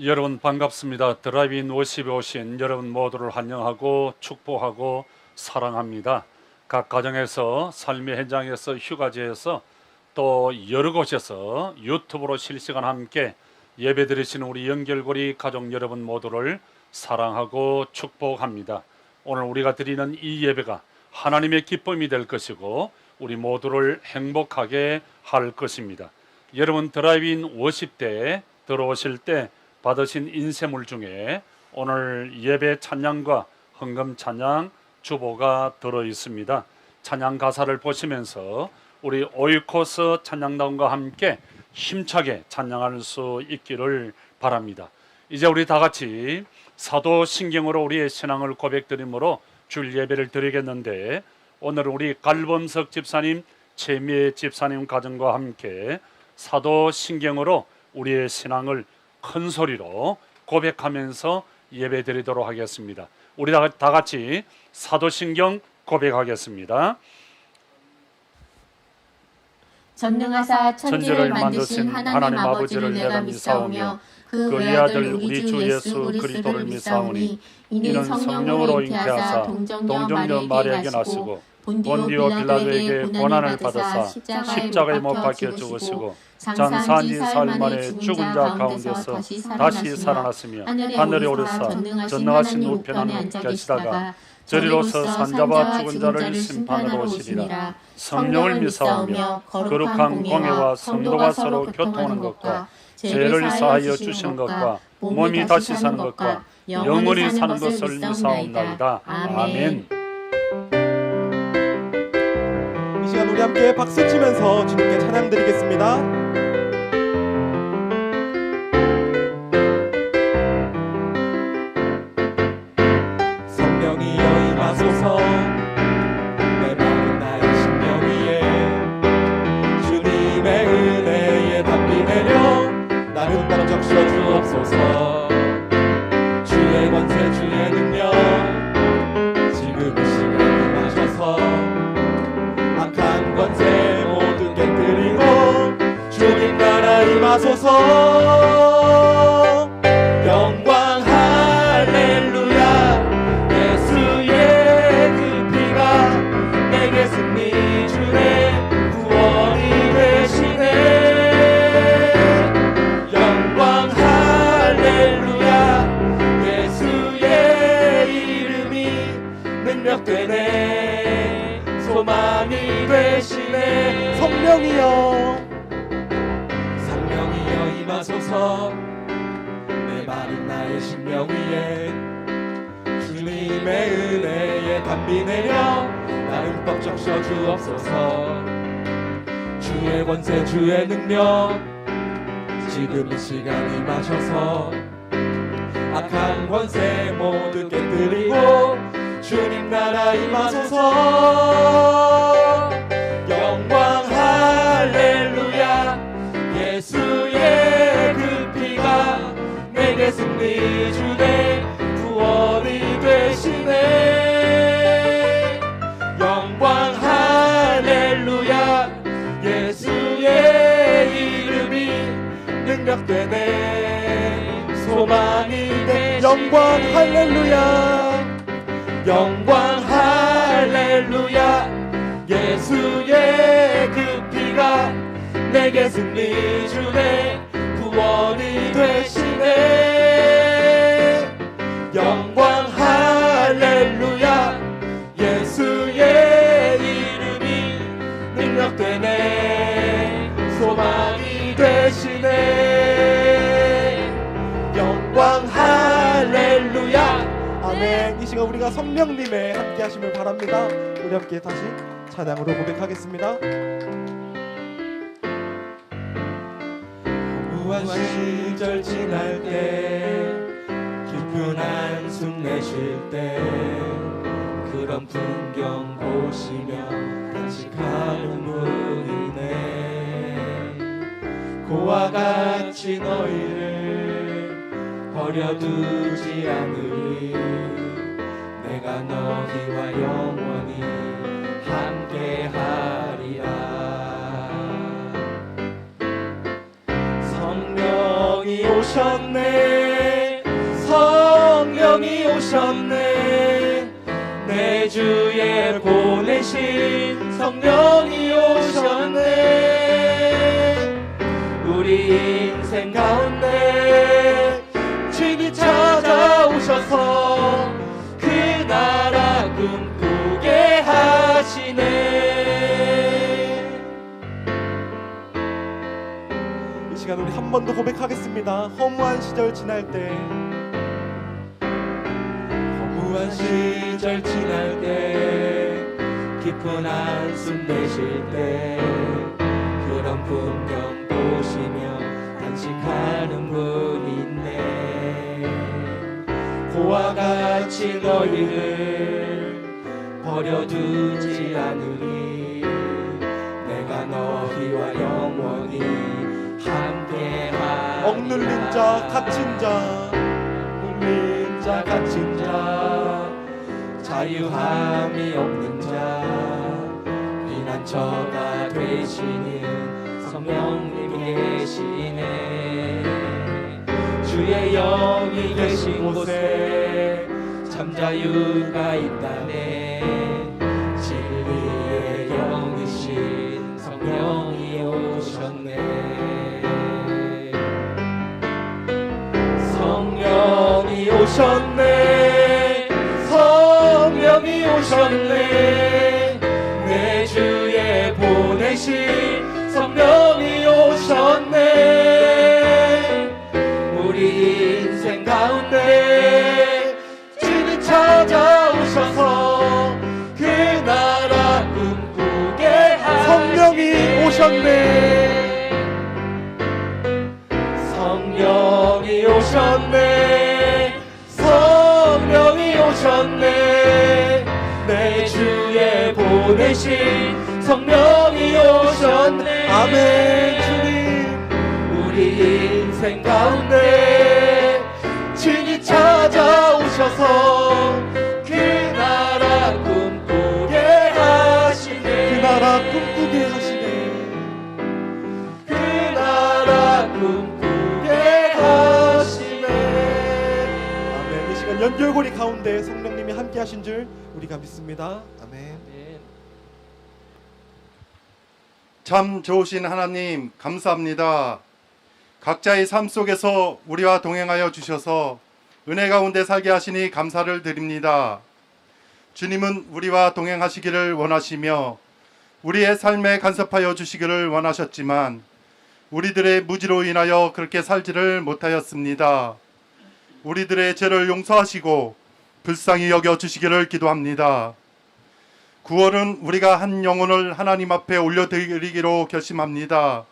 여러분 반갑습니다. 드라이브인 워십에 오신 여러분 모두를 환영하고 축복하고 사랑합니다. 각 가정에서 삶의 현장에서 휴가지에서 또 여러 곳에서 유튜브로 실시간 함께 예배 드리시는 우리 연결고리 가족 여러분 모두를 사랑하고 축복합니다. 오늘 우리가 드리는 이 예배가 하나님의 기쁨이 될 것이고 우리 모두를 행복하게 할 것입니다. 여러분 드라이브인 워십 때 들어오실 때 받으신 인쇄물 중에 오늘 예배 찬양과 헌금 찬양 주보가 들어 있습니다. 찬양 가사를 보시면서 우리 오이코스 찬양단과 함께 힘차게 찬양할 수 있기를 바랍니다. 이제 우리 다 같이 사도신경으로 우리의 신앙을 고백드림으로 줄 예배를 드리겠는데, 오늘은 우리 갈범석 집사님, 최미애 집사님 가정과 함께 사도신경으로 우리의 신앙을 큰 소리로 고백하면서 예배 드리도록 하겠습니다. 우리 다 같이 사도신경 고백하겠습니다. 전능하사 천지를 만드신 하나님 아버지를 내가 믿사오며 그 외아들 우리 주 예수 그리스도를 믿사오니 이는 성령으로 잉태하사 동정녀 마리아에게 나시고 본디오 빌라도에게 고난을 받으사 십자가에 못 박혀 죽으시고 장사한 지 사흘 만에 죽은 자 가운데서 다시 살아났으며 하늘에 오르사 전능하신 우편에 앉아 계시다가 저리로서 산자와 죽은 자를 심판하러 오시리라. 성령을 믿사오며 거룩한 공예와 성도가 서로 교통하는 것과 죄를 사하여 주시는 것과 몸이 다시 사는 것과 영원히 사는 것을 믿사옵나이다. 아멘. 이 시간 우리 함께 박수치면서 주님께 찬양 드리겠습니다. 성령이여 임하소서 내 마음 나의 심령 위에 주님의 은혜에 담비 내려 나는 딱 적셔 주옵소서. 주의 권세 주의 능력 지금 이 시간 임하셔서 악한 권세 모두 깨뜨리고 주님 나라 임하소서. 영광 할렐루야 예수의 그 피가 내게 승리 주네 구원이 되시네. 영광 할렐루야 예수의 이름이 능력되네 소망이 되시네. 성령이여 성령이여 임하소서 내 마른 나의 심령 위에 주님의 은혜에 담비 내려 나를 흠뻑 적셔 주옵소서. 주의 권세 주의 능력 지금 이 시간 임하셔서 악한 권세 모두 깨뜨리고 주님 나라 임하소서. 영광 할렐루야 예수의 그 피가 내게 승리 주네 구원이 되시네. 영광 할렐루야 예수의 이름이 능력되네 소망이 돼. 영광 할렐루야 영광 할렐루야 예수의 그 피가 내게 승리 주네 구원이 되시네. 영광 할렐루야 예수의 이름이 능력되네 소망이 되시네. 영광 할렐루야. 아멘. 이 시간 우리가 성령님의 함께 하심을 바랍니다. 우리 함께 다시 찬양으로 고백하겠습니다. 무한 시절 지날 때 깊은 한숨 내쉴 때 그런 풍경 보시며 간직하는 분이네. 고와 같이 너희를 버려두지 않으리. 내가 너희와 영원히 함께하리라. 성령이 오셨네 오셨네. 내 주에 보내신 성령이 오셨네. 우리 인생 가운데 주님 찾아오셔서 그 나라 꿈꾸게 하시네. 이 시간 우리 한 번 더 고백하겠습니다. 허무한 시절 지날 때, 허무한 시절 지날 때, 깊은 한숨 내쉴 때, 그런 풍경 보시며 단식하는 분이 있네. 고와 같이 너희를 버려두지 않으리. 내가 너희와 영원히 함께하리라. 억눌린 자, 갇힌 자, 눌린 자, 갇힌 자, 자유함이 없는 자, 피난처가 되시는 성령님이 계시네. 주의 영이 계신 곳에 참 자유가 있다네. 진리의 영이신 성령이 오셨네. 성령이 오셨네. 성령이 오셨네. 내 주에 보내신 성령이 오셨네. 우리 인생 가운데 주님 찾아오셔서 그 나라 꿈꾸게 하시네. 성령이 오셨네. 성령이 오셨네. 성령이 오셨네. 내 주에 보내신 성령이 오셨네. 아멘. 주님, 우리 인생 가운데 주님 찾아오셔서 그 나라 꿈꾸게 하시네. 그 나라 꿈꾸게 하시네. 그 나라 꿈꾸게 하시네. 아멘. 이 시간 연결고리 가운데 성령님이 함께 하신 줄 우리가 믿습니다. 아멘. 참 좋으신 하나님 감사합니다. 각자의 삶 속에서 우리와 동행하여 주셔서 은혜 가운데 살게 하시니 감사를 드립니다. 주님은 우리와 동행하시기를 원하시며 우리의 삶에 간섭하여 주시기를 원하셨지만 우리들의 무지로 인하여 그렇게 살지를 못하였습니다. 우리들의 죄를 용서하시고 불쌍히 여겨 주시기를 기도합니다. 9월은 우리가 한 영혼을 하나님 앞에 올려드리기로 결심합니다.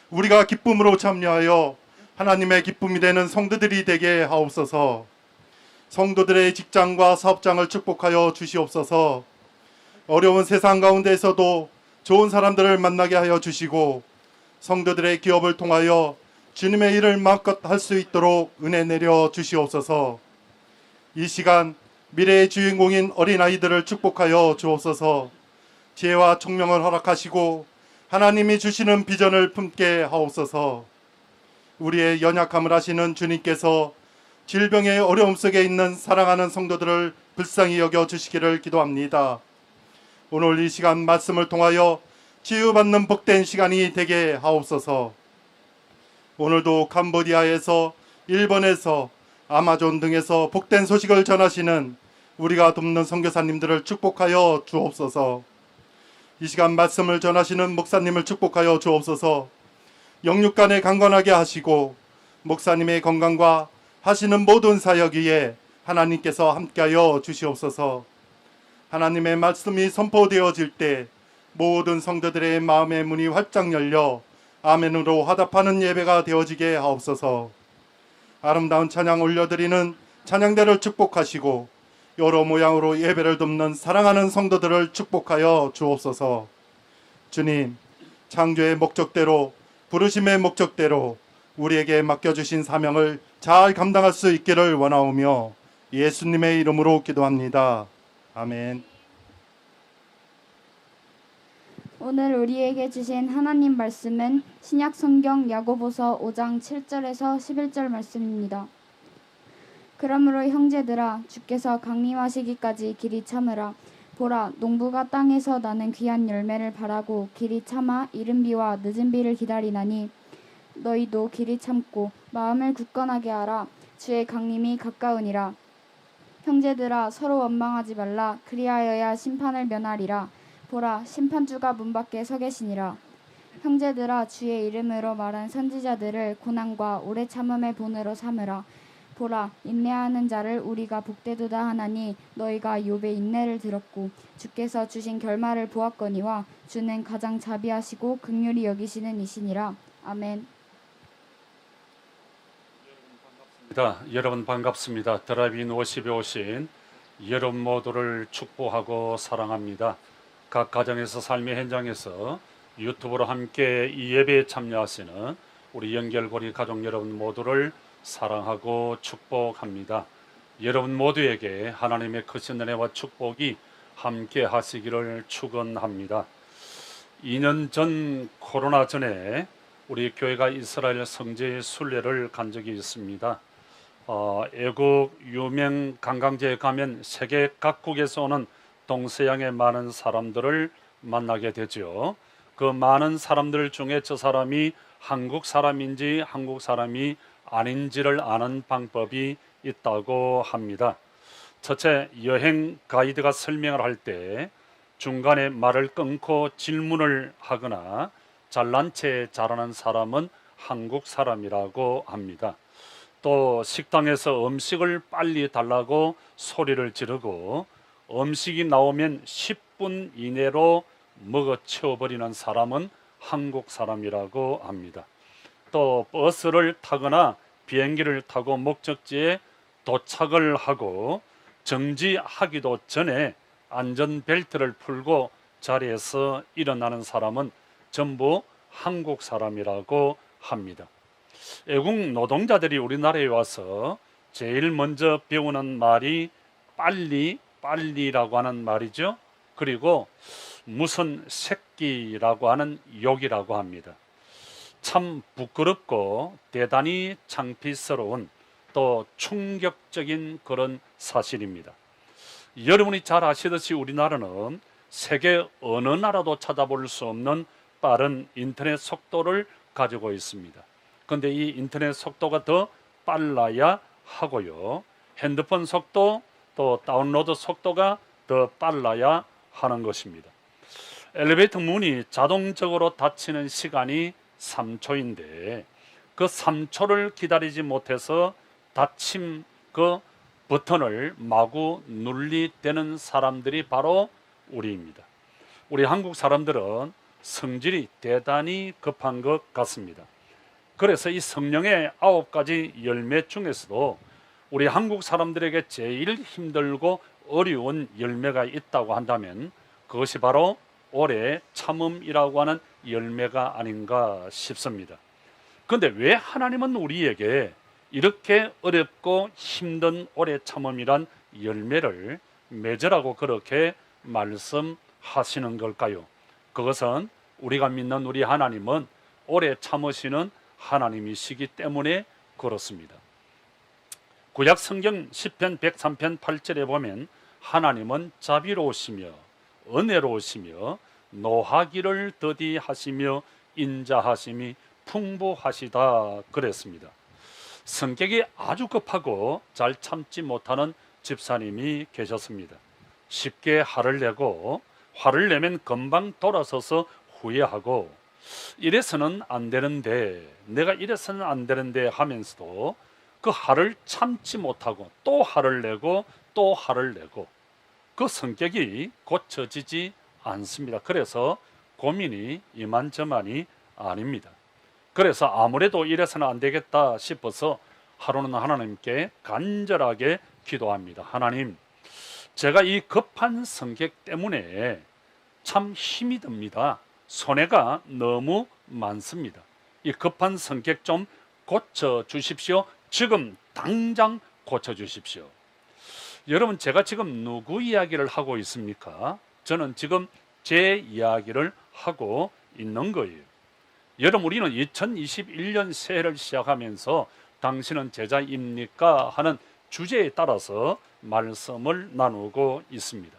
우리가 기쁨으로 참여하여 하나님의 기쁨이 되는 성도들이 되게 하옵소서. 성도들의 직장과 사업장을 축복하여 주시옵소서. 어려운 세상 가운데에서도 좋은 사람들을 만나게 하여 주시고 성도들의 기업을 통하여 주님의 일을 마음껏 할 수 있도록 은혜 내려 주시옵소서. 이 시간 미래의 주인공인 어린아이들을 축복하여 주옵소서. 지혜와 총명을 허락하시고 하나님이 주시는 비전을 품게 하옵소서. 우리의 연약함을 아시는 주님께서 질병의 어려움 속에 있는 사랑하는 성도들을 불쌍히 여겨 주시기를 기도합니다. 오늘 이 시간 말씀을 통하여 치유받는 복된 시간이 되게 하옵소서. 오늘도 캄보디아에서, 일본에서, 아마존 등에서 복된 소식을 전하시는 우리가 돕는 선교사님들을 축복하여 주옵소서. 이 시간 말씀을 전하시는 목사님을 축복하여 주옵소서. 영육간에 강건하게 하시고 목사님의 건강과 하시는 모든 사역 위에 하나님께서 함께하여 주시옵소서. 하나님의 말씀이 선포되어질 때 모든 성도들의 마음의 문이 활짝 열려 아멘으로 화답하는 예배가 되어지게 하옵소서. 아름다운 찬양 올려드리는 찬양대를 축복하시고 여러 모양으로 예배를 돕는 사랑하는 성도들을 축복하여 주옵소서. 주님, 창조의 목적대로, 부르심의 목적대로 우리에게 맡겨주신 사명을 잘 감당할 수 있기를 원하오며 예수님의 이름으로 기도합니다. 아멘. 오늘 우리에게 주신 하나님 말씀은 신약 성경 야고보서 5장 7절에서 11절 말씀입니다. 그러므로 형제들아 주께서 강림하시기까지 길이 참으라. 보라 농부가 땅에서 나는 귀한 열매를 바라고 길이 참아 이른 비와 늦은 비를 기다리나니 너희도 길이 참고 마음을 굳건하게 하라. 주의 강림이 가까우니라. 형제들아 서로 원망하지 말라. 그리하여야 심판을 면하리라. 보라 심판주가 문 밖에 서 계시니라. 형제들아 주의 이름으로 말한 선지자들을 고난과 오래 참음의 본으로 삼으라. 보라 인내하는 자를 우리가 복되도다 하나니 너희가 욥의 인내를 들었고 주께서 주신 결말을 보았거니와 주는 가장 자비하시고 긍휼히 여기시는 이시니라. 아멘. 여러분 반갑습니다. 드라이브인 워십에 오신 여러분 모두를 축복하고 사랑합니다. 각 가정에서 삶의 현장에서 유튜브로 함께 이 예배에 참여하시는 우리 연결고리 가족 여러분 모두를 사랑하고 축복합니다. 여러분 모두에게 하나님의 크신 은혜와 축복이 함께 하시기를 축원합니다. 2년 전 코로나 전에 우리 교회가 이스라엘 성지의 순례를 간 적이 있습니다. 애국 유명 관광지에 가면 세계 각국에서 오는 동서양의 많은 사람들을 만나게 되죠. 그 많은 사람들 중에 저 사람이 한국 사람인지 한국 사람이 아닌지를 아는 방법이 있다고 합니다. 첫째, 여행 가이드가 설명을 할 때 중간에 말을 끊고 질문을 하거나 잘난 체 잘하는 사람은 한국 사람이라고 합니다. 또 식당에서 음식을 빨리 달라고 소리를 지르고 음식이 나오면 10분 이내로 먹어 치워버리는 사람은 한국 사람이라고 합니다. 또 버스를 타거나 비행기를 타고 목적지에 도착을 하고 정지하기도 전에 안전벨트를 풀고 자리에서 일어나는 사람은 전부 한국 사람이라고 합니다. 애국 노동자들이 우리나라에 와서 제일 먼저 배우는 말이 빨리라고 하는 말이죠. 그리고 무슨 새끼라고 하는 욕이라고 합니다. 참 부끄럽고 대단히 창피스러운 또 충격적인 그런 사실입니다. 여러분이 잘 아시듯이 우리나라는 세계 어느 나라도 찾아볼 수 없는 빠른 인터넷 속도를 가지고 있습니다. 그런데 이 인터넷 속도가 더 빨라야 하고요. 핸드폰 속도 또 다운로드 속도가 더 빨라야 하는 것입니다. 엘리베이터 문이 자동적으로 닫히는 시간이 3초인데 그 3초를 기다리지 못해서 닫힘 그 버튼을 마구 눌리대는 사람들이 바로 우리입니다. 우리 한국 사람들은 성질이 대단히 급한 것 같습니다. 그래서 이 성령의 9가지 열매 중에서도 우리 한국 사람들에게 제일 힘들고 어려운 열매가 있다고 한다면 그것이 바로 오래 참음이라고 하는 열매가 아닌가 싶습니다. 그런데 왜 하나님은 우리에게 이렇게 어렵고 힘든 오래 참음이란 열매를 맺으라고 그렇게 말씀하시는 걸까요? 그것은 우리가 믿는 우리 하나님은 오래 참으시는 하나님이시기 때문에 그렇습니다. 구약 성경 10편 103편 8절에 보면 하나님은 자비로우시며 은혜로우시며 노하기를 더디하시며 인자하심이 풍부하시다 그랬습니다. 성격이 아주 급하고 잘 참지 못하는 집사님이 계셨습니다. 쉽게 화를 내고 화를 내면 금방 돌아서서 후회하고 이래서는 안 되는데 내가 이래서는 안 되는데 하면서도 그 화를 참지 못하고 또 화를 내고 또 화를 내고 그 성격이 고쳐지지 않습니다. 그래서 고민이 이만저만이 아닙니다. 그래서 아무래도 이래서는 안 되겠다 싶어서 하루는 하나님께 간절하게 기도합니다. 하나님, 제가 이 급한 성격 때문에 참 힘이 듭니다. 손해가 너무 많습니다. 이 급한 성격 좀 고쳐 주십시오. 지금 당장 고쳐 주십시오. 여러분, 제가 지금 누구 이야기를 하고 있습니까? 저는 지금 제 이야기를 하고 있는 거예요. 여러분, 우리는 2021년 새해를 시작하면서 당신은 제자입니까? 하는 주제에 따라서 말씀을 나누고 있습니다.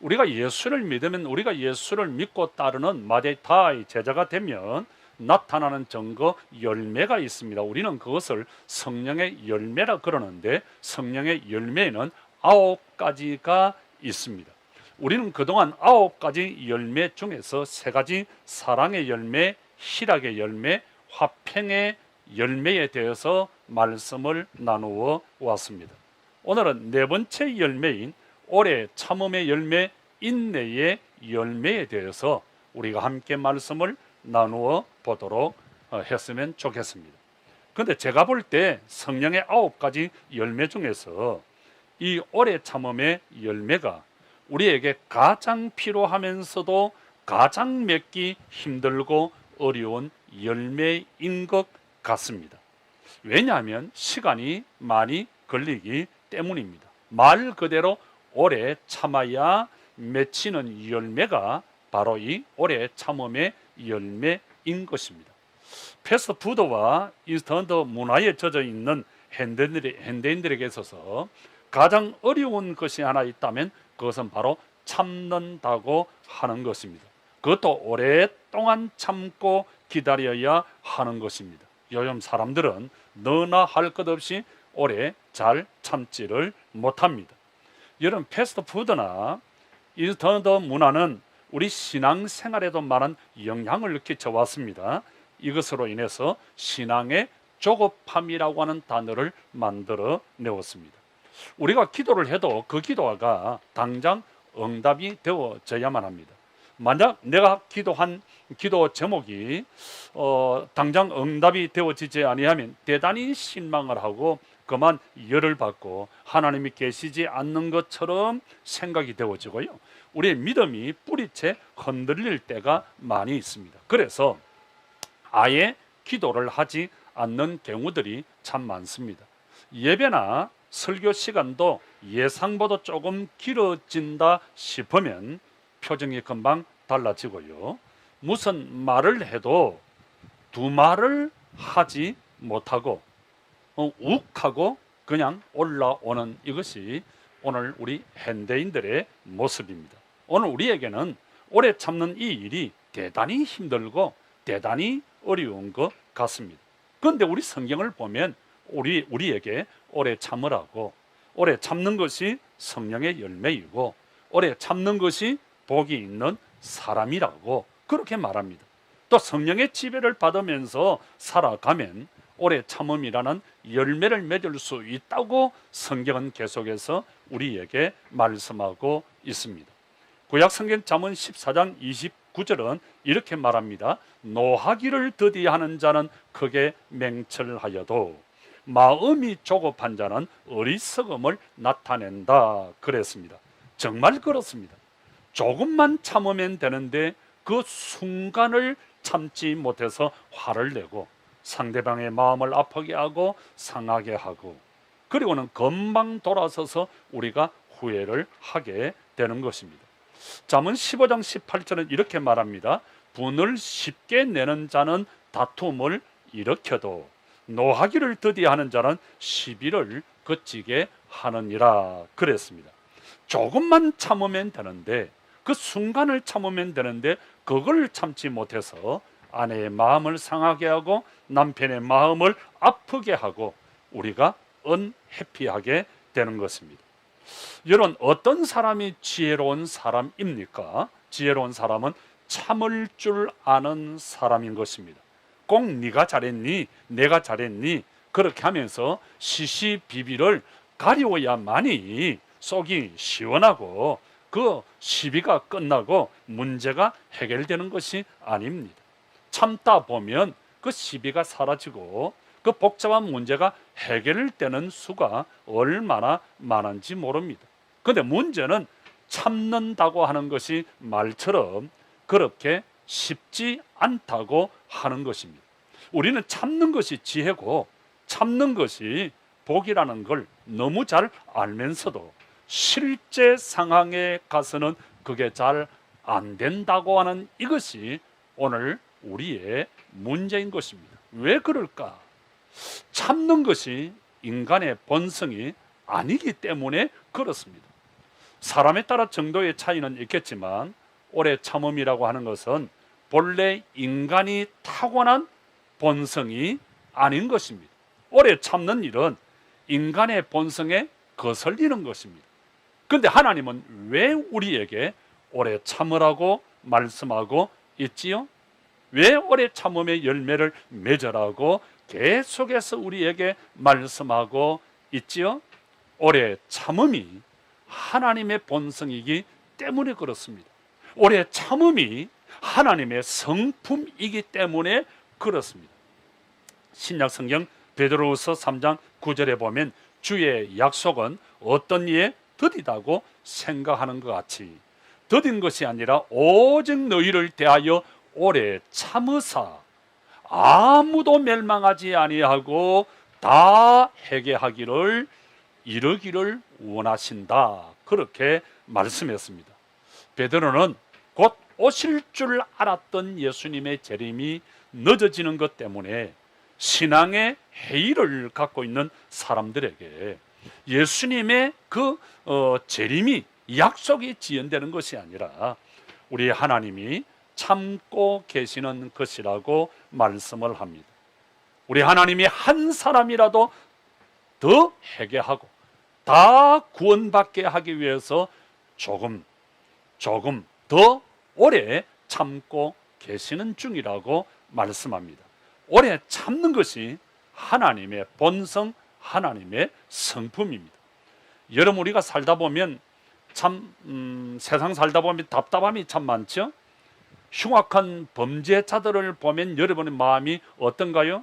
우리가 예수를 믿으면, 우리가 예수를 믿고 따르는 마데타의 제자가 되면 나타나는 증거 열매가 있습니다. 우리는 그것을 성령의 열매라 그러는데, 성령의 열매에는 9가지가 있습니다. 우리는 그동안 9가지 열매 중에서 3가지, 사랑의 열매, 희락의 열매, 화평의 열매에 대해서 말씀을 나누어 왔습니다. 오늘은 4번째 열매인 오래 참음의 열매, 인내의 열매에 대해서 우리가 함께 말씀을 나누어 보도록 했으면 좋겠습니다. 그런데 제가 볼 때 성령의 9가지 열매 중에서 이 오래 참음의 열매가 우리에게 가장 필요하면서도 가장 맺기 힘들고 어려운 열매인 것 같습니다. 왜냐하면 시간이 많이 걸리기 때문입니다. 말 그대로 오래 참아야 맺히는 열매가 바로 이 오래 참음의 열매인 것입니다. 패스트푸드와 인스턴트 문화에 젖어 있는 현대인들에게 있어서 가장 어려운 것이 하나 있다면 그것은 바로 참는다고 하는 것입니다. 그것도 오랫동안 참고 기다려야 하는 것입니다. 요즘 사람들은 너나 할 것 없이 오래 잘 참지를 못합니다. 이런 패스트푸드나 인스턴트 문화는 우리 신앙생활에도 많은 영향을 끼쳐왔습니다. 이것으로 인해서 신앙의 조급함이라고 하는 단어를 만들어 내었습니다. 우리가 기도를 해도 그 기도가 당장 응답이 되어져야만 합니다. 만약 내가 기도한 기도 제목이 당장 응답이 되어지지 아니하면 대단히 실망을 하고 그만 열을 받고 하나님이 계시지 않는 것처럼 생각이 되어지고요, 우리의 믿음이 뿌리채 흔들릴 때가 많이 있습니다. 그래서 아예 기도를 하지 않는 경우들이 참 많습니다. 예배나 설교 시간도 예상보다 조금 길어진다 싶으면 표정이 금방 달라지고요, 무슨 말을 해도 두 말을 하지 못하고 욱하고 그냥 올라오는 이것이 오늘 우리 현대인들의 모습입니다. 오늘 우리에게는 오래 참는 이 일이 대단히 힘들고 대단히 어려운 것 같습니다. 그런데 우리 성경을 보면 우리에게 오래 참으라고, 오래 참는 것이 성령의 열매이고 오래 참는 것이 복이 있는 사람이라고 그렇게 말합니다. 또 성령의 지배를 받으면서 살아가면 오래 참음이라는 열매를 맺을 수 있다고 성경은 계속해서 우리에게 말씀하고 있습니다. 구약 성경 잠언 14장 29절은 이렇게 말합니다. 노하기를 더디하는 자는 크게 맹철하여도 마음이 조급한 자는 어리석음을 나타낸다 그랬습니다. 정말 그렇습니다. 조금만 참으면 되는데 그 순간을 참지 못해서 화를 내고 상대방의 마음을 아프게 하고 상하게 하고, 그리고는 금방 돌아서서 우리가 후회를 하게 되는 것입니다. 잠언 15장 18절은 이렇게 말합니다. 분을 쉽게 내는 자는 다툼을 일으켜도 노하기를 더디하는 자는 시비를 그치게 하느니라 그랬습니다. 조금만 참으면 되는데, 그 순간을 참으면 되는데 그걸 참지 못해서 아내의 마음을 상하게 하고 남편의 마음을 아프게 하고 우리가 은해피하게 되는 것입니다. 여러분, 어떤 사람이 지혜로운 사람입니까? 지혜로운 사람은 참을 줄 아는 사람인 것입니다. 꼭 네가 잘했니? 내가 잘했니? 그렇게 하면서 시시비비를 가려야만이 속이 시원하고 그 시비가 끝나고 문제가 해결되는 것이 아닙니다. 참다 보면 그 시비가 사라지고 그 복잡한 문제가 해결되는 수가 얼마나 많은지 모릅니다. 그런데 문제는 참는다고 하는 것이 말처럼 그렇게 쉽지 않다고 하는 것입니다. 우리는 참는 것이 지혜고 참는 것이 복이라는 걸 너무 잘 알면서도 실제 상황에 가서는 그게 잘 안 된다고 하는 이것이 오늘 우리의 문제인 것입니다. 왜 그럴까? 참는 것이 인간의 본성이 아니기 때문에 그렇습니다. 사람에 따라 정도의 차이는 있겠지만 오래 참음이라고 하는 것은 본래 인간이 타고난 본성이 아닌 것입니다. 오래 참는 일은 인간의 본성에 거슬리는 것입니다. 그런데 하나님은 왜 우리에게 오래 참으라고 말씀하고 있지요? 왜 오래 참음의 열매를 맺으라고 계속해서 우리에게 말씀하고 있지요? 오래 참음이 하나님의 본성이기 때문에 그렇습니다. 오래 참음이 하나님의 성품이기 때문에 그렇습니다. 신약 성경 베드로후서 3장 9절에 보면 주의 약속은 어떤 이에 더디다고 생각하는 것 같이 더딘 것이 아니라 오직 너희를 대하여 오래 참으사 아무도 멸망하지 아니하고 다 회개하기를 이르기를 원하신다. 그렇게 말씀했습니다. 베드로는 곧 오실 줄 알았던 예수님의 재림이 늦어지는 것 때문에 신앙의 회의를 갖고 있는 사람들에게 예수님의 그 재림이 약속이 지연되는 것이 아니라 우리 하나님이 참고 계시는 것이라고 말씀을 합니다. 우리 하나님이 한 사람이라도 더 회개하고 다 구원받게 하기 위해서 조금 더 오래 참고 계시는 중이라고 말씀합니다. 오래 참는 것이 하나님의 본성, 하나님의 성품입니다. 여러분, 우리가 살다 보면 참 세상 살다 보면 답답함이 참 많죠. 흉악한 범죄자들을 보면 여러분의 마음이 어떤가요?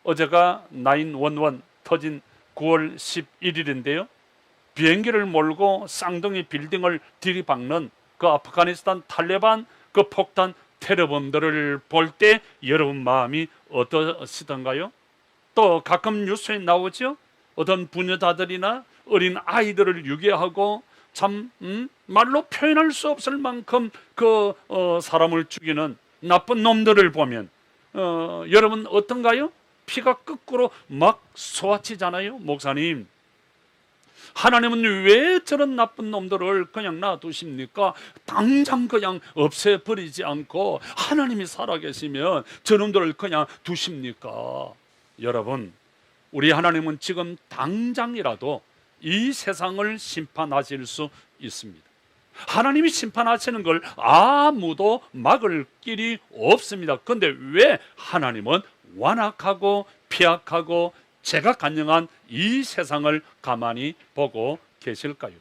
어제가 911 터진 9월 11일인데요. 비행기를 몰고 쌍둥이 빌딩을 들이박는 그 아프가니스탄 탈레반 그 폭탄 테러범들을 볼 때 여러분 마음이 어떠시던가요? 또 가끔 뉴스에 나오죠. 어떤 부녀자들이나 어린 아이들을 유괴하고 참 말로 표현할 수 없을 만큼 사람을 죽이는 나쁜 놈들을 보면 여러분 어떤가요? 피가 거꾸로 막 솟아치잖아요. 목사님, 하나님은 왜 저런 나쁜 놈들을 그냥 놔두십니까? 당장 그냥 없애버리지 않고 하나님이 살아계시면 저놈들을 그냥 두십니까? 여러분, 우리 하나님은 지금 당장이라도 이 세상을 심판하실 수 있습니다. 하나님이 심판하시는 걸 아무도 막을 길이 없습니다. 그런데 왜 하나님은 완악하고 피악하고 제각간영한 이 세상을 가만히 보고 계실까요?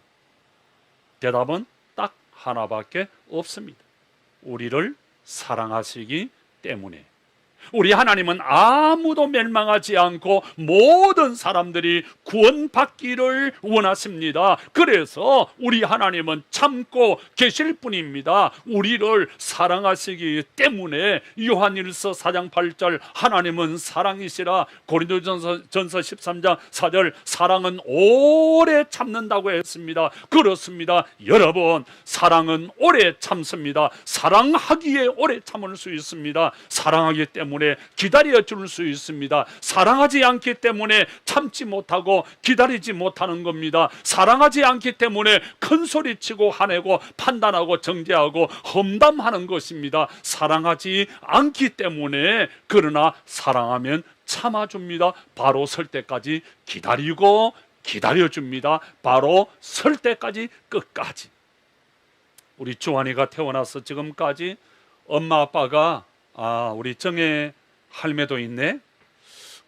대답은 딱 하나밖에 없습니다. 우리를 사랑하시기 때문에. 우리 하나님은 아무도 멸망하지 않고 모든 사람들이 구원받기를 원하십니다. 그래서 우리 하나님은 참고 계실 뿐입니다. 우리를 사랑하시기 때문에 요한일서 4장 8절 하나님은 사랑이시라, 고린도전서 13장 4절 사랑은 오래 참는다고 했습니다. 그렇습니다. 여러분, 사랑은 오래 참습니다. 사랑하기에 오래 참을 수 있습니다. 사랑하기 때문에 기다려 줄 수 있습니다. 사랑하지 않기 때문에 참지 못하고 기다리지 못하는 겁니다. 사랑하지 않기 때문에 큰 소리치고 화내고 판단하고 정죄하고 험담하는 것입니다. 사랑하지 않기 때문에, 그러나 사랑하면 참아줍니다. 바로 설 때까지 기다리고 기다려줍니다. 바로 설 때까지 끝까지. 우리 주환이가 태어나서 지금까지 엄마 아빠가 우리 정혜 할매도 있네.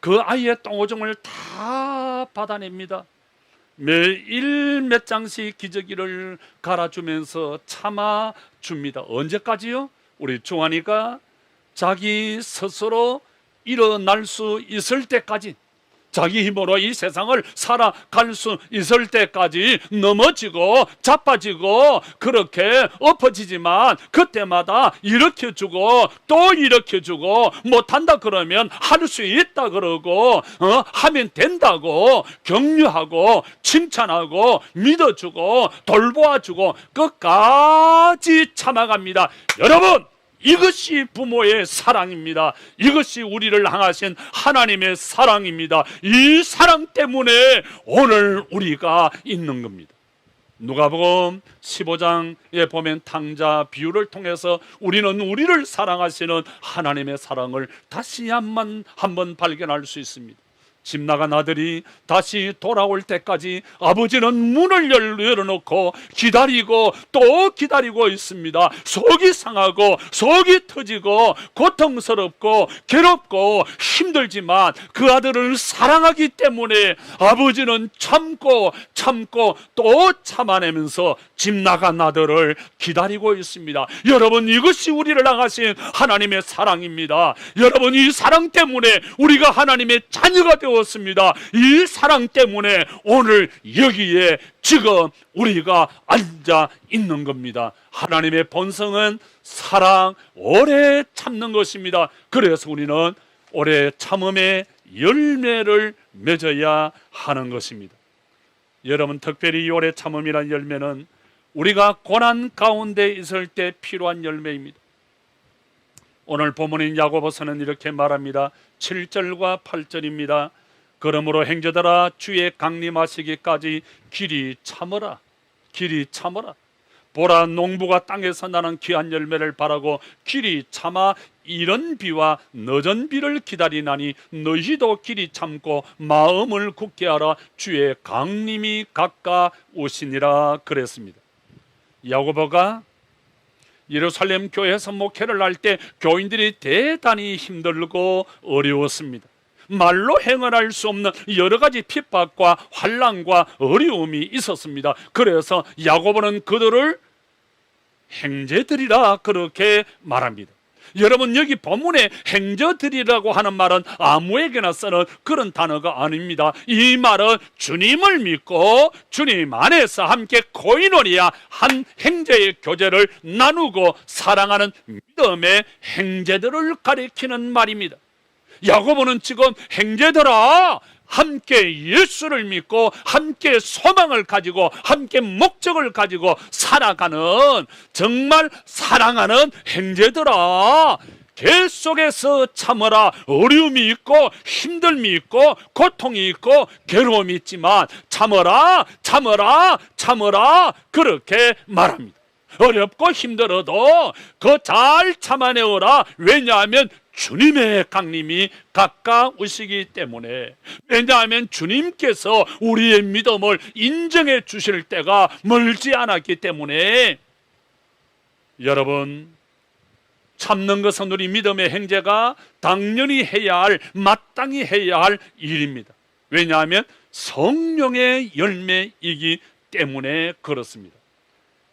그 아이의 똥오줌을 다 받아냅니다. 매일 몇 장씩 기저귀를 갈아주면서 참아줍니다. 언제까지요? 우리 주환이가 자기 스스로 일어날 수 있을 때까지, 자기 힘으로 이 세상을 살아갈 수 있을 때까지 넘어지고 자빠지고 그렇게 엎어지지만 그때마다 일으켜주고 또 일으켜주고, 못한다 그러면 할 수 있다 그러고 하면 된다고 격려하고 칭찬하고 믿어주고 돌보아주고 끝까지 참아갑니다. 여러분, 이것이 부모의 사랑입니다. 이것이 우리를 향하신 하나님의 사랑입니다. 이 사랑 때문에 오늘 우리가 있는 겁니다. 누가복음 15장에 보면 탕자 비유를 통해서 우리는 우리를 사랑하시는 하나님의 사랑을 다시 한번 발견할 수 있습니다. 집 나간 아들이 다시 돌아올 때까지 아버지는 문을 열어놓고 기다리고 또 기다리고 있습니다. 속이 상하고 속이 터지고 고통스럽고 괴롭고 힘들지만 그 아들을 사랑하기 때문에 아버지는 참고 또 참아내면서 집 나간 아들을 기다리고 있습니다. 여러분, 이것이 우리를 향하신 하나님의 사랑입니다. 여러분, 이 사랑 때문에 우리가 하나님의 자녀가 되었습니다. 이 사랑 때문에 오늘 여기에 지금 우리가 앉아 있는 겁니다. 하나님의 본성은 사랑, 오래 참는 것입니다. 그래서 우리는 오래 참음의 열매를 맺어야 하는 것입니다. 여러분, 특별히 이 오래 참음이라는 열매는 우리가 고난 가운데 있을 때 필요한 열매입니다. 오늘 본문인 야고보서는 이렇게 말합니다. 7절과 8절입니다. 그러므로 형제들아, 주의 강림하시기까지 길이 참으라. 길이 참으라. 보라, 농부가 땅에서 나는 귀한 열매를 바라고 길이 참아 이른 비와 늦은 비를 기다리나니 너희도 길이 참고 마음을 굳게 하라. 주의 강림이 가까우시니라 그랬습니다. 야고보가 예루살렘 교회에서 목회를 할 때 교인들이 대단히 힘들고 어려웠습니다. 말로 행언할 수 없는 여러 가지 핍박과 환난과 어려움이 있었습니다. 그래서 야고보는 그들을 형제들이라 그렇게 말합니다. 여러분, 여기 본문에 형제들이라고 하는 말은 아무에게나 쓰는 그런 단어가 아닙니다. 이 말은 주님을 믿고 주님 안에서 함께 코이노니아 한 형제의 교제를 나누고 사랑하는 믿음의 형제들을 가리키는 말입니다. 야고보는 지금 형제들아, 함께 예수를 믿고 함께 소망을 가지고 함께 목적을 가지고 살아가는 정말 사랑하는 형제들아, 계속해서 참으라. 어려움이 있고 힘듦이 있고 고통이 있고 괴로움이 있지만 참으라 그렇게 말합니다. 어렵고 힘들어도 그 잘 참아내어라. 왜냐하면 주님의 강림이 가까우시기 때문에, 왜냐하면 주님께서 우리의 믿음을 인정해 주실 때가 멀지 않았기 때문에, 여러분, 참는 것은 우리 믿음의 형제가 당연히 해야 할, 마땅히 해야 할 일입니다. 왜냐하면 성령의 열매이기 때문에 그렇습니다.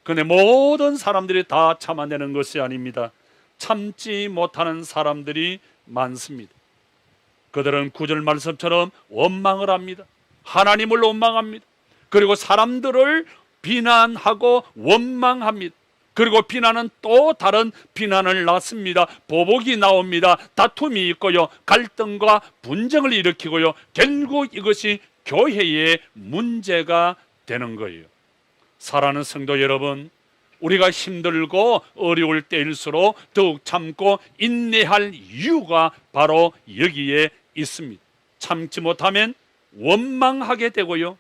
그런데 모든 사람들이 다 참아내는 것이 아닙니다. 참지 못하는 사람들이 많습니다. 그들은 9절 말씀처럼 원망을 합니다. 하나님을 원망합니다. 그리고 사람들을 비난하고 원망합니다. 그리고 비난은 또 다른 비난을 낳습니다. 보복이 나옵니다. 다툼이 있고요, 갈등과 분쟁을 일으키고요, 결국 이것이 교회의 문제가 되는 거예요. 사랑하는 성도 여러분, 우리가 힘들고 어려울 때일수록 더욱 참고 인내할 이유가 바로 여기에 있습니다. 참지 못하면 원망하게 되고요,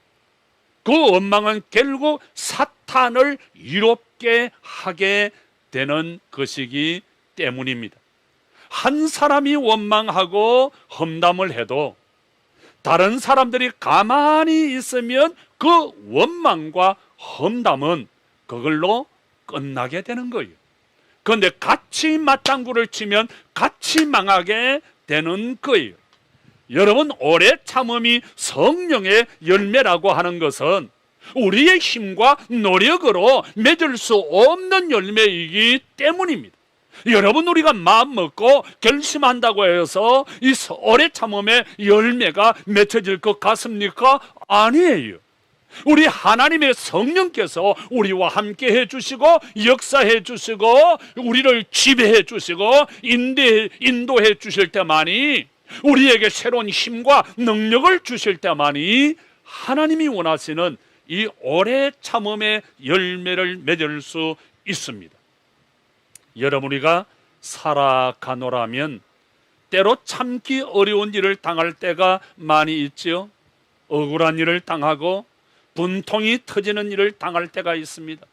그 원망은 결국 사탄을 이롭게 하게 되는 것이기 때문입니다. 한 사람이 원망하고 험담을 해도 다른 사람들이 가만히 있으면 그 원망과 험담은 그걸로 끝나게 되는 거예요. 그런데 같이 맞장구를 치면 같이 망하게 되는 거예요. 여러분, 오래 참음이 성령의 열매라고 하는 것은 우리의 힘과 노력으로 맺을 수 없는 열매이기 때문입니다. 여러분, 우리가 마음 먹고 결심한다고 해서 이 오래 참음의 열매가 맺혀질 것 같습니까? 아니에요. 우리 하나님의 성령께서 우리와 함께 해주시고 역사해 주시고 우리를 지배해 주시고 인도해 주실 때만이, 우리에게 새로운 힘과 능력을 주실 때만이 하나님이 원하시는 이 오래 참음의 열매를 맺을 수 있습니다. 여러분, 우리가 살아가노라면 때로 참기 어려운 일을 당할 때가 많이 있지요. 억울한 일을 당하고 분통이 터지는 일을 당할 때가 있습니다.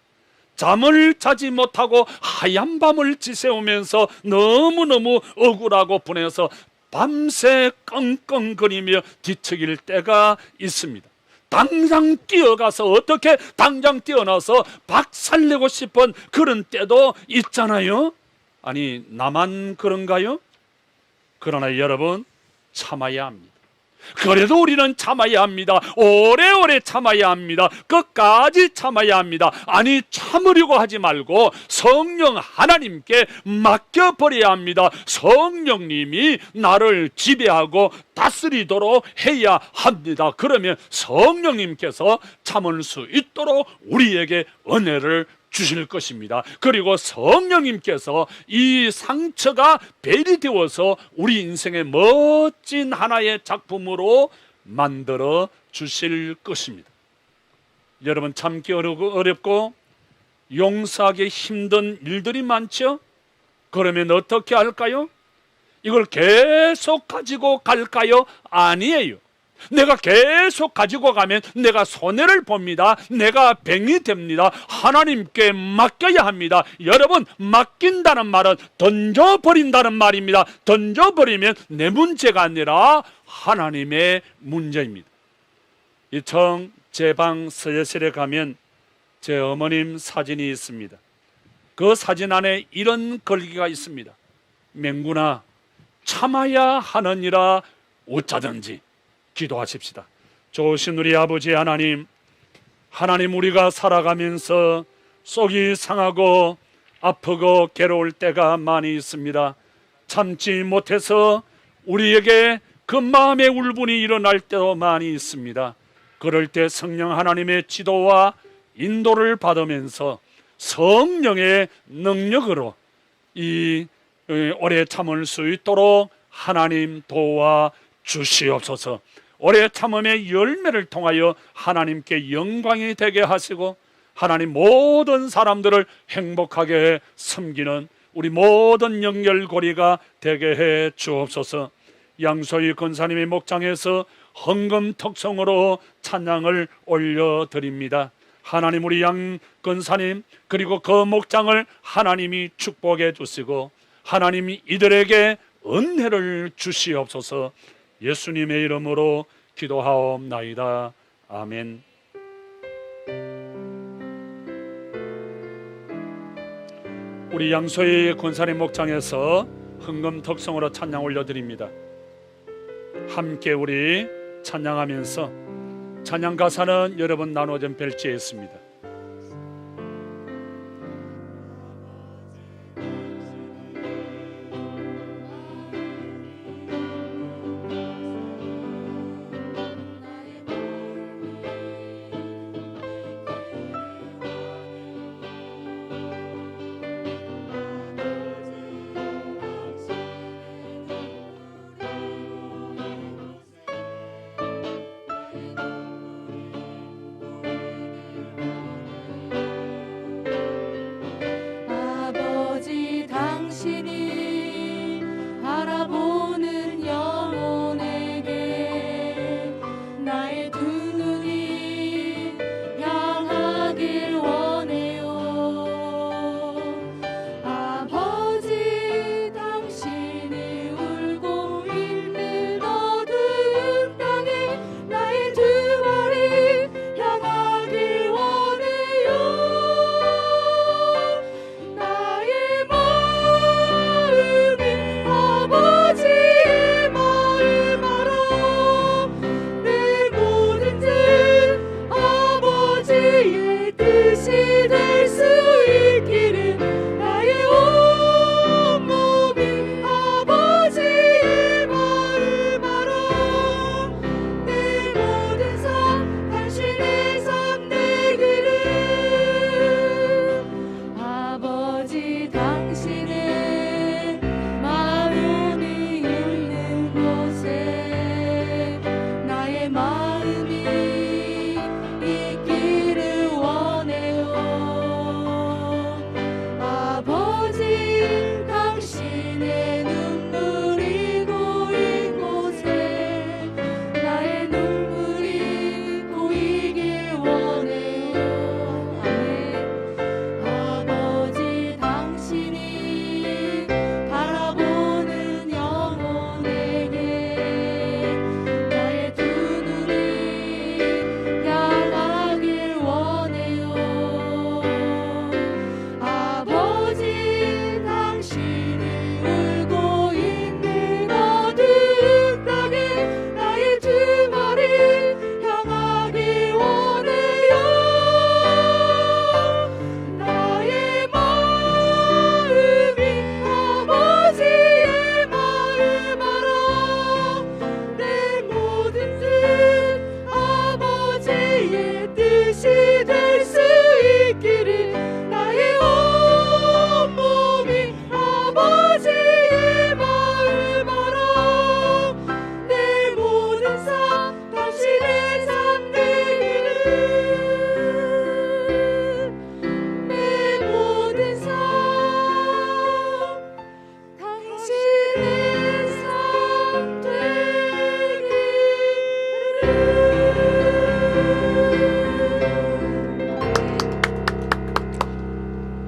잠을 자지 못하고 하얀 밤을 지새우면서 너무너무 억울하고 분해서 밤새 끙끙거리며 뒤척일 때가 있습니다. 당장 뛰어가서 어떻게 당장 뛰어나서 박살내고 싶은 그런 때도 있잖아요. 아니, 나만 그런가요? 그러나 여러분, 참아야 합니다. 그래도 우리는 참아야 합니다. 오래오래 참아야 합니다. 끝까지 참아야 합니다. 아니, 참으려고 하지 말고 성령 하나님께 맡겨버려야 합니다. 성령님이 나를 지배하고 다스리도록 해야 합니다. 그러면 성령님께서 참을 수 있도록 우리에게 은혜를 주실 것입니다. 그리고 성령님께서 이 상처가 벨이 되어서 우리 인생의 멋진 하나의 작품으로 만들어 주실 것입니다. 여러분, 참기 어렵고 용서하기 힘든 일들이 많죠? 그러면 어떻게 할까요? 이걸 계속 가지고 갈까요? 아니에요. 내가 계속 가지고 가면 내가 손해를 봅니다. 내가 병이 됩니다. 하나님께 맡겨야 합니다. 여러분, 맡긴다는 말은 던져버린다는 말입니다. 던져버리면 내 문제가 아니라 하나님의 문제입니다. 이 제 방 서예실에 가면 제 어머님 사진이 있습니다. 그 사진 안에 이런 글귀가 있습니다. 맹구나, 참아야 하느니라 어쩌든지 기도하십시다. 좋으신 우리 아버지 하나님, 우리가 살아가면서 속이 상하고 아프고 괴로울 때가 많이 있습니다. 참지 못해서 우리에게 그 마음의 울분이 일어날 때도 많이 있습니다. 그럴 때 성령 하나님의 지도와 인도를 받으면서 성령의 능력으로 이 오래 참을 수 있도록 하나님 도와 주시옵소서. 오래 참음의 열매를 통하여 하나님께 영광이 되게 하시고 하나님 모든 사람들을 행복하게 섬기는 우리 모든 연결고리가 되게 해 주옵소서. 양소희 권사님의 목장에서 헌금 특성으로 찬양을 올려드립니다. 하나님, 우리 양 권사님 그리고 그 목장을 하나님이 축복해 주시고 하나님이 이들에게 은혜를 주시옵소서. 예수님의 이름으로 기도하옵나이다. 아멘. 우리 양소희 권사님 목장에서 헌금 특성으로 찬양 올려드립니다. 함께 우리 찬양하면서 찬양 가사는 여러분 나눠진 벨지에 있습니다.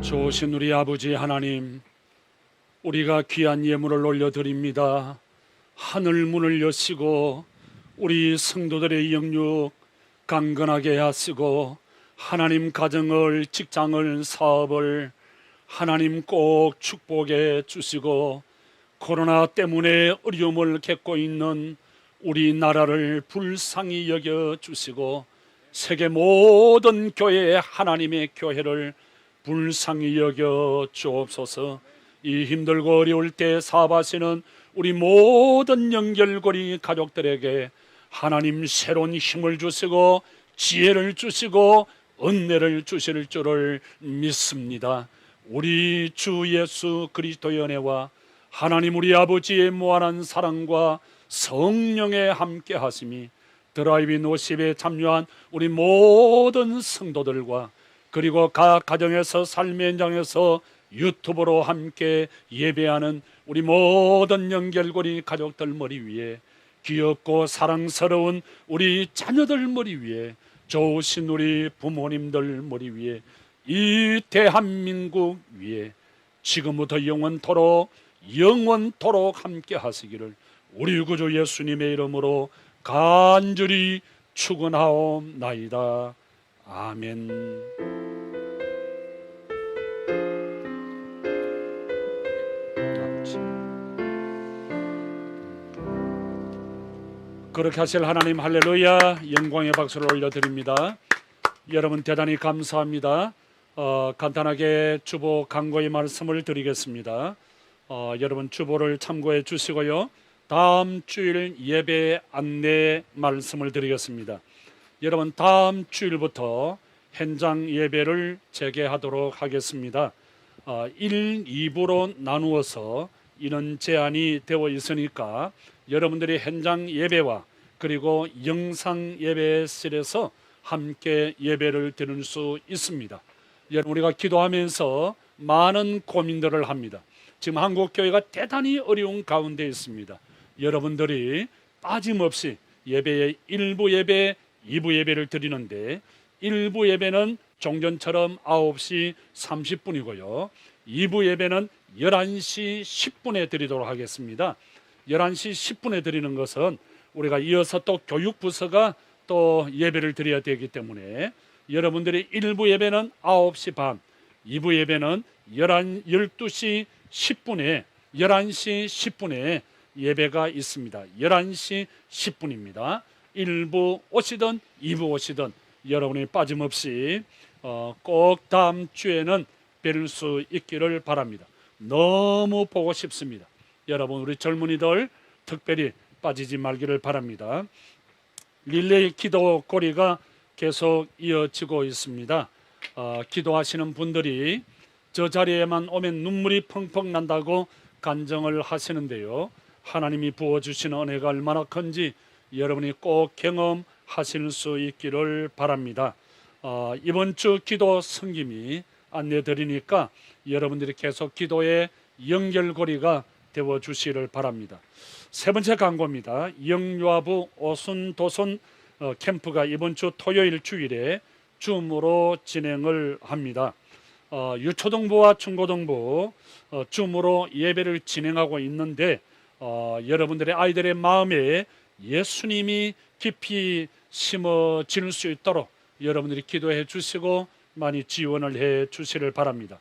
좋으신 우리 아버지 하나님, 우리가 귀한 예물을 올려드립니다. 하늘 문을 여시고 우리 성도들의 영육 강건하게 하시고 하나님 가정을, 직장을, 사업을 하나님 꼭 축복해 주시고 코로나 때문에 어려움을 겪고 있는 우리나라를 불쌍히 여겨 주시고 세계 모든 교회에 하나님의 교회를 불쌍히 여겨 주옵소서. 이 힘들고 어려울 때 사업하시는 우리 모든 연결고리 가족들에게 하나님 새로운 힘을 주시고 지혜를 주시고 은혜를 주실 줄을 믿습니다. 우리 주 예수 그리스도의 은혜와 하나님 우리 아버지의 무한한 사랑과 성령의 함께 하심이 드라이브인 워십에 참여한 우리 모든 성도들과 그리고 각 가정에서 삶의 현장에서 유튜브로 함께 예배하는 우리 모든 연결고리 가족들 머리 위에 귀엽고 사랑스러운 우리 자녀들 머리 위에 좋으신 우리 부모님들 머리 위에 이 대한민국 위에 지금부터 영원토록 함께 하시기를 우리 구주 예수님의 이름으로 간절히 축원하옵나이다. 아멘. 그렇게 하실 하나님 할렐루야, 영광의 박수를 올려드립니다. 여러분 대단히 감사합니다. 간단하게 주보 강고의 말씀을 드리겠습니다. 여러분 주보를 참고해 주시고요. 다음 주일 예배 안내 말씀을 드리겠습니다. 여러분 다음 주일부터 현장 예배를 재개하도록 하겠습니다. 1, 2부로 나누어서 인원 제한이 되어 있으니까 여러분들이 현장 예배와 그리고 영상 예배실에서 함께 예배를 드릴 수 있습니다. 여러분 우리가 기도하면서 많은 고민들을 합니다. 지금 한국교회가 대단히 어려운 가운데 있습니다. 여러분들이 빠짐없이 예배의 1부 예배, 2부 예배를 드리는데 1부 예배는 종전처럼 9시 30분이고요. 2부 예배는 11시 10분에 드리도록 하겠습니다. 11시 10분에 드리는 것은 우리가 이어서 또 교육부서가 또 예배를 드려야 되기 때문에 여러분들이 1부 예배는 9시 반, 2부 예배는 12시 10분에 11시 10분에 예배가 있습니다. 11시 10분입니다. 1부 오시든 2부 오시든 여러분이 빠짐없이 꼭 다음 주에는 뵐 수 있기를 바랍니다. 너무 보고 싶습니다. 여러분 우리 젊은이들 특별히 빠지지 말기를 바랍니다. 릴레이 기도 고리가 계속 이어지고 있습니다. 기도하시는 분들이 저 자리에만 오면 눈물이 펑펑 난다고 간증을 하시는데요. 하나님이 부어주시는 은혜가 얼마나 큰지 여러분이 꼭 경험하실 수 있기를 바랍니다. 이번 주 기도 성김이 안내드리니까 여러분들이 계속 기도의 연결고리가 되어주시기를 바랍니다. 세 번째 광고입니다. 영유아부 오순도순 캠프가 이번 주 토요일 주일에 줌으로 진행을 합니다. 유초등부와 중고등부 줌으로 예배를 진행하고 있는데 여러분들의 아이들의 마음에 예수님이 깊이 심어질 수 있도록 여러분들이 기도해 주시고 많이 지원을 해 주시를 바랍니다.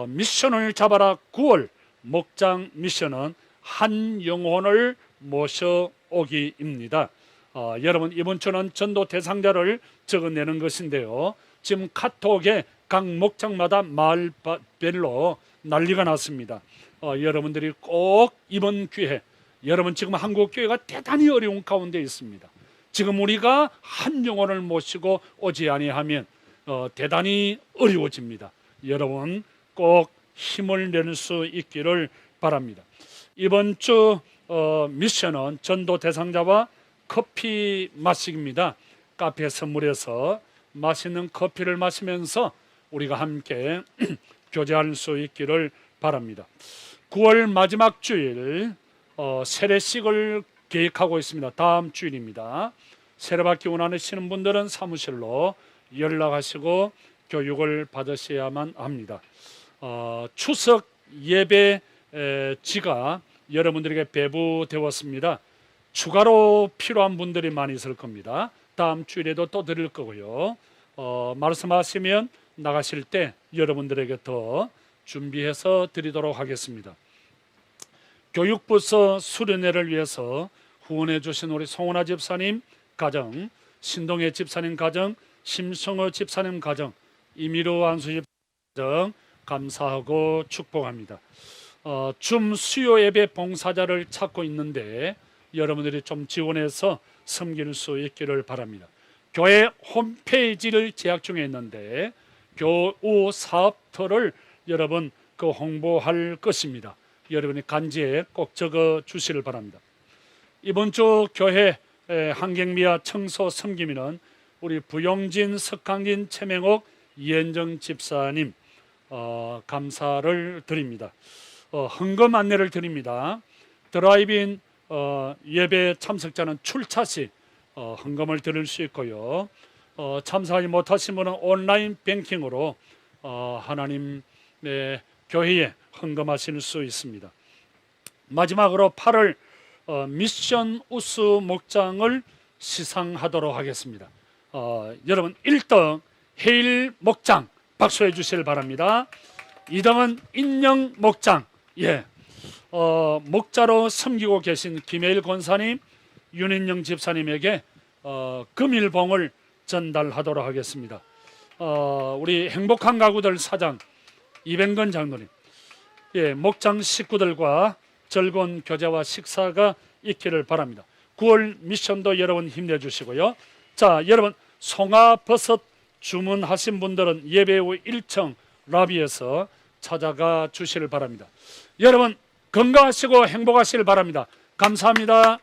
미션을 잡아라 9월 목장 미션은 한 영혼을 모셔오기입니다. 여러분 이번 주는 전도 대상자를 적어내는 것인데요. 지금 카톡에 각 목장마다 마을별로 난리가 났습니다. 여러분들이 꼭 이번 기회, 여러분 지금 한국교회가 대단히 어려운 가운데 있습니다. 지금 우리가 한 영혼을 모시고 오지 아니하면 대단히 어려워집니다. 여러분 꼭 힘을 낼 수 있기를 바랍니다. 이번 주 미션은 전도 대상자와 커피 마시기입니다. 카페 선물해서 맛있는 커피를 마시면서 우리가 함께 교제할 수 있기를 바랍니다. 9월 마지막 주일 세례식을 계획하고 있습니다. 다음 주일입니다. 세례받기 원하시는 분들은 사무실로 연락하시고 교육을 받으셔야만 합니다. 추석 예배지가 여러분들에게 배부되었습니다. 추가로 필요한 분들이 많이 있을 겁니다. 다음 주일에도 또 드릴 거고요. 말씀하시면 나가실 때 여러분들에게 더 준비해서 드리도록 하겠습니다. 교육부서 수련회를 위해서 후원해 주신 우리 송은아 집사님 가정, 신동혜 집사님 가정, 심성호 집사님 가정, 이미루 안수 집사님 가정 감사하고 축복합니다. 줌 수요 예배 봉사자를 찾고 있는데 여러분들이 좀 지원해서 섬길 수 있기를 바랍니다. 교회 홈페이지를 제작 중에 있는데 교우 사업터를 여러분 홍보할 것입니다. 여러분이 간지에 꼭 적어 주시를 바랍니다. 이번 주 교회 한경미와 청소 섬김이는 우리 부용진, 석강진, 최명옥, 이현정 집사님 감사를 드립니다. 헌금 안내를 드립니다. 드라이브인 예배 참석자는 출차 시 헌금을 드릴 수 있고요. 참석하지 못하신 분은 온라인 뱅킹으로 하나님의 교회에 헌금하실 수 있습니다. 마지막으로 8월 미션 우수 목장을 시상하도록 하겠습니다. 여러분 1등 해일 목장 박수해 주시길 바랍니다. 2등은 인영 목장, 목자로 섬기고 계신 김혜일 권사님, 윤인영 집사님에게 금일봉을 전달하도록 하겠습니다. 우리 행복한 가구들 사장 이병건 장로님, 목장 식구들과 즐거운 교제와 식사가 있기를 바랍니다. 9월 미션도 여러분 힘내주시고요. 자, 여러분 송화버섯 주문하신 분들은 예배 후 1층 라비에서 찾아가 주시길 바랍니다. 여러분 건강하시고 행복하시길 바랍니다. 감사합니다.